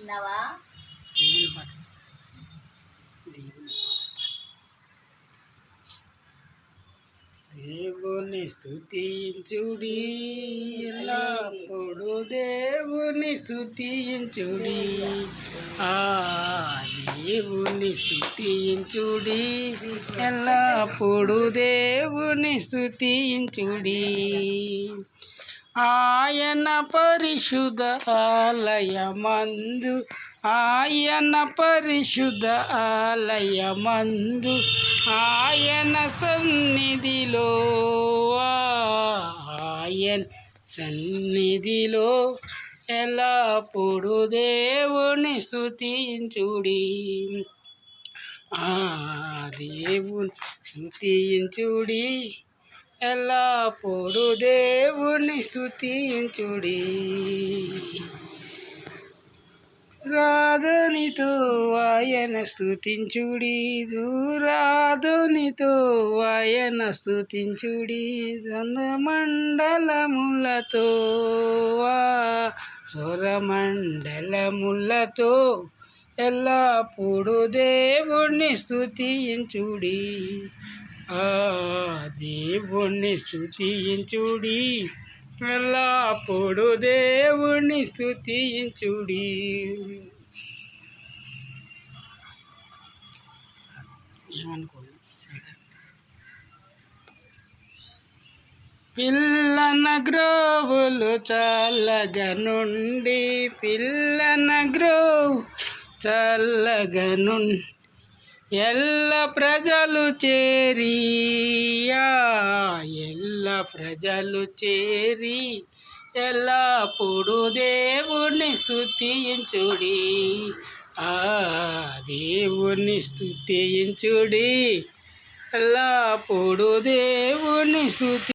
తిన్నావా? దేవుని స్తుతించుడి, ఎల్లప్పుడు దేవుని స్తుతించుడి. దేవుని స్తుతించుడి, ఎల్లప్పుడు దేవుని స్తుతించుడి. ఆయన పరిశుద్ధ ఆలయమందు, ఆయన పరిశుద్ధ ఆలయమందు, ఆయన సన్నిధిలో, ఆయన సన్నిధిలో ఎల్లప్పుడు దేవుని స్తుతించుడి. దేవుని స్తుతించుడి, ఎల్లప్పుడు దేవుని స్తుతించుడి. రాధనితో ఆయన స్తుతించుడి, దూరాధునితో ఆయన స్తుతించుడి. ధనమండలములతో, స్వరమండలములతో ఎల్లప్పుడు దేవుణ్ణి స్తుతించుడి. దేవుణ్ణి స్తుతించుడి, ఎల్లప్పుడు దేవుణ్ణి స్తుతించుడి. పిల్లన గ్రోవులు చల్లగా నుండి, పిల్లన గ్రోవు చల్లగా నుండి ఎల్ల ప్రజలు చేరి, ఎల్ల ప్రజలు చేరి ఎల్లప్పుడు దేవుణ్ణి స్తుతించుడి. దేవుణ్ణి స్తుతించుడి, ఎల్లప్పుడు దేవుణ్ణి స్తుతి